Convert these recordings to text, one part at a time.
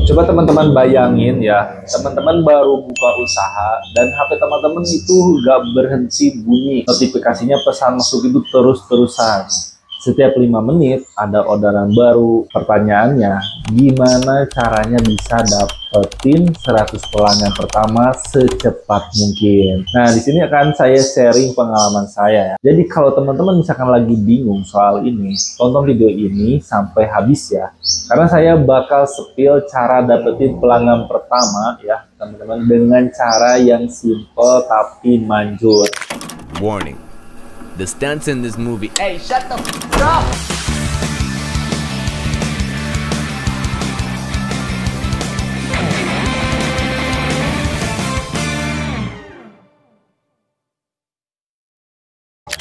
Coba teman-teman bayangin ya, teman-teman baru buka usaha dan HP teman-teman itu gak berhenti bunyi. Notifikasinya pesan masuk itu terus-terusan. Setiap 5 menit ada orderan baru. Pertanyaannya, gimana caranya bisa dapetin 100 pelanggan pertama secepat mungkin? Nah, di sini akan saya sharing pengalaman saya ya. Jadi kalau teman-teman misalkan lagi bingung soal ini, tonton video ini sampai habis ya. Karena saya bakal spill cara dapetin pelanggan pertama ya, teman-teman, dengan cara yang simple tapi manjur. Warning. The stunts in this movie. Hey, shut the f up!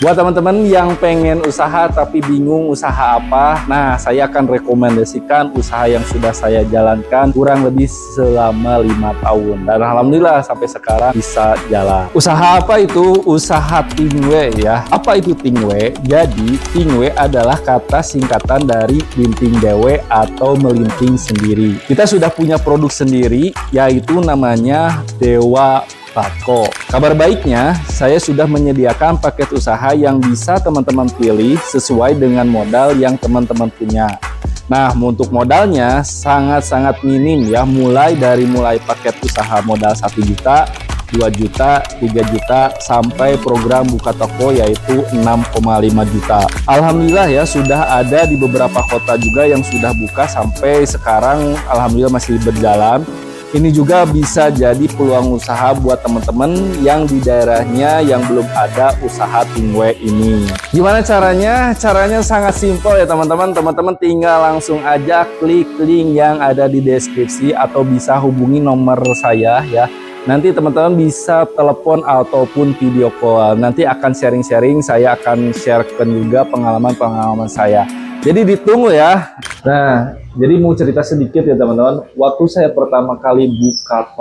Buat teman-teman yang pengen usaha tapi bingung usaha apa, nah saya akan rekomendasikan usaha yang sudah saya jalankan kurang lebih selama 5 tahun. Dan alhamdulillah sampai sekarang bisa jalan. Usaha apa itu? Usaha Tingwe ya. Apa itu Tingwe? Jadi Tingwe adalah kata singkatan dari linting dewe atau melinting sendiri. Kita sudah punya produk sendiri yaitu namanya Dewa Bako. Kabar baiknya, saya sudah menyediakan paket usaha yang bisa teman-teman pilih sesuai dengan modal yang teman-teman punya. Nah, untuk modalnya sangat-sangat minim ya, mulai paket usaha modal 1 juta, 2 juta, 3 juta, sampai program buka toko yaitu 6,5 juta. Alhamdulillah ya, sudah ada di beberapa kota juga yang sudah buka sampai sekarang, alhamdulillah masih berjalan. Ini juga bisa jadi peluang usaha buat teman-teman yang di daerahnya yang belum ada usaha Tingwe ini. Gimana caranya? Caranya sangat simpel ya teman-teman. Teman-teman tinggal langsung aja klik link yang ada di deskripsi atau bisa hubungi nomor saya ya. Nanti teman-teman bisa telepon ataupun video call. Nanti akan sharing-sharing, saya akan sharekan juga pengalaman-pengalaman saya. Jadi ditunggu ya. Nah, jadi mau cerita sedikit ya teman-teman. Waktu saya pertama kali buka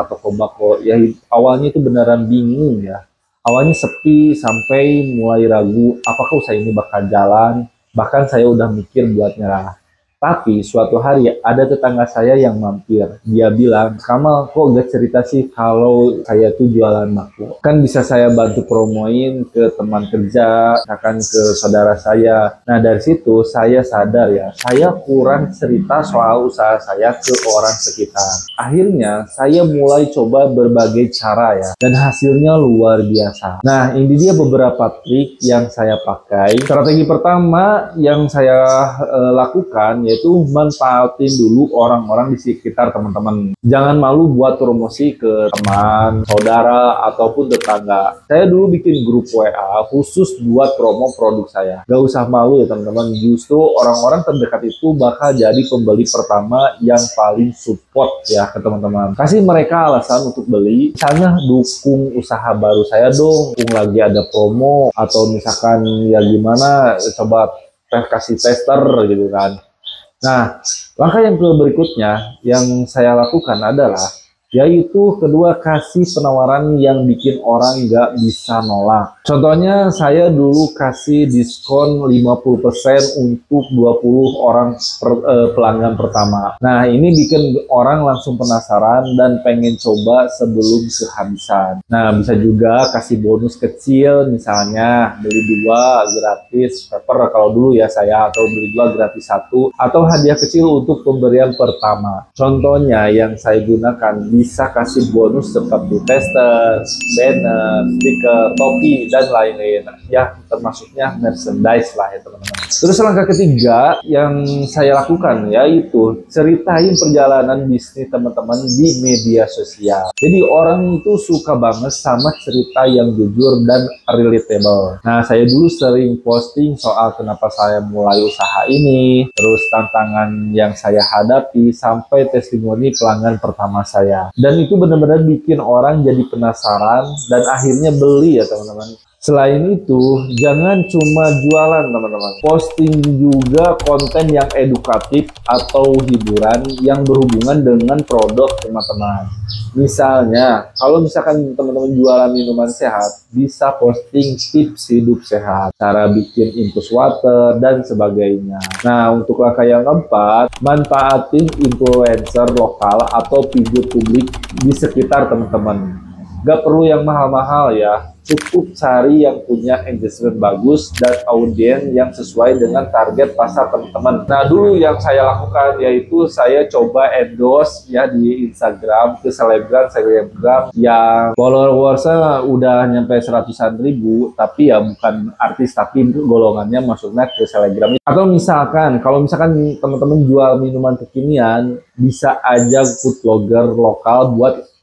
toko bako ya, awalnya itu beneran bingung ya. Awalnya sepi sampai mulai ragu apakah usaha ini bakal jalan. Bahkan saya udah mikir buat nyerah. Tapi suatu hari ada tetangga saya yang mampir. Dia bilang, "Kamal, kok gak cerita sih kalau saya tuh jualan bako? Kan bisa saya bantu promoin ke teman kerja, akan ke saudara saya." Nah, dari situ saya sadar ya, saya kurang cerita soal usaha saya ke orang sekitar. Akhirnya saya mulai coba berbagai cara ya, dan hasilnya luar biasa. Nah, ini dia beberapa trik yang saya pakai. Strategi pertama yang saya lakukan yaitu manfaatin dulu orang-orang di sekitar teman-teman. Jangan malu buat promosi ke teman, saudara, ataupun tetangga. Saya dulu bikin grup WA khusus buat promo produk saya. Gak usah malu ya teman-teman, justru orang-orang terdekat itu bakal jadi pembeli pertama yang paling support ya ke teman-teman. Kasih mereka alasan untuk beli, misalnya dukung usaha baru saya dong, lagi ada promo, atau misalkan ya gimana, coba kasih tester gitu kan. Nah, langkah yang berikutnya yang saya lakukan adalah yaitu kedua, kasih penawaran yang bikin orang nggak bisa nolak. Contohnya saya dulu kasih diskon 50% untuk 20 orang pelanggan pertama. Nah, ini bikin orang langsung penasaran dan pengen coba sebelum kehabisan. Nah, bisa juga kasih bonus kecil, misalnya beli 2 gratis paper kalau dulu ya saya, atau beli 2 gratis 1, atau hadiah kecil untuk pemberian pertama. Contohnya yang saya gunakan, bisa kasih bonus seperti tester, banner, stiker, topi, dan lain-lain ya, termasuknya merchandise lah ya teman-teman. Terus langkah ketiga yang saya lakukan yaitu ceritain perjalanan bisnis teman-teman di media sosial. Jadi orang itu suka banget sama cerita yang jujur dan relatable. Nah, saya dulu sering posting soal kenapa saya mulai usaha ini, terus tantangan yang saya hadapi, sampai testimoni pelanggan pertama saya. Dan itu benar-benar bikin orang jadi penasaran dan akhirnya beli ya teman-teman. Selain itu, jangan cuma jualan teman-teman. Posting juga konten yang edukatif atau hiburan yang berhubungan dengan produk teman-teman. Misalnya, kalau misalkan teman-teman jualan minuman sehat, bisa posting tips hidup sehat, cara bikin infus water, dan sebagainya. Nah, untuk langkah yang keempat, manfaatin influencer lokal atau figur publik di sekitar teman-teman. Gak perlu yang mahal-mahal ya, cukup cari yang punya engagement bagus dan audiens yang sesuai dengan target pasar teman-teman. Nah, dulu yang saya lakukan yaitu saya coba endorse ya di Instagram ke selebgram yang followersnya udah nyampe 100-an ribu, tapi ya bukan artis, tapi golongannya masuknya ke selebgram. Atau misalkan, kalau misalkan teman-teman jual minuman kekinian, bisa ajak food blogger lokal buat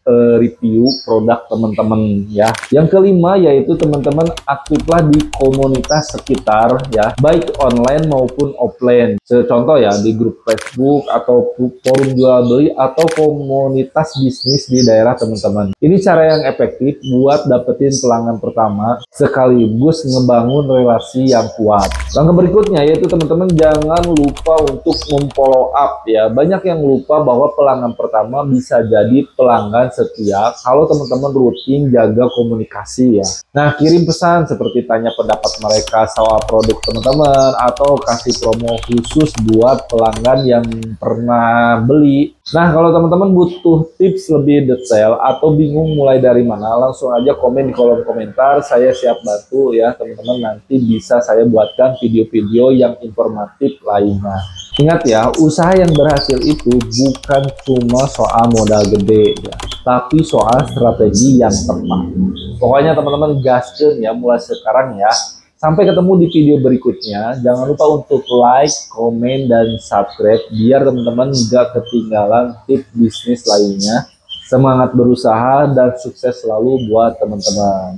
review produk teman-teman ya. Yang kelima yaitu teman-teman aktiflah di komunitas sekitar ya, baik online maupun offline. Contoh ya di grup Facebook atau forum jual beli atau komunitas bisnis di daerah teman-teman. Ini cara yang efektif buat dapetin pelanggan pertama sekaligus ngebangun relasi yang kuat. Langkah berikutnya yaitu teman-teman jangan lupa untuk memfollow up ya. Banyak yang lupa bahwa pelanggan pertama bisa jadi pelanggan setia kalau teman-teman rutin jaga komunikasi ya. Nah, kirim pesan seperti tanya pendapat mereka soal produk teman-teman atau kasih promo khusus buat pelanggan yang pernah beli. Nah, kalau teman-teman butuh tips lebih detail atau bingung mulai dari mana, langsung aja komen di kolom komentar. Saya siap bantu ya teman-teman, nanti bisa saya buatkan video-video yang informatif lainnya. Ingat ya, usaha yang berhasil itu bukan cuma soal modal gede ya, tapi soal strategi yang tepat. Pokoknya teman-teman gaskeun ya mulai sekarang ya. Sampai ketemu di video berikutnya. Jangan lupa untuk like, komen, dan subscribe biar teman-teman gak ketinggalan tips bisnis lainnya. Semangat berusaha dan sukses selalu buat teman-teman.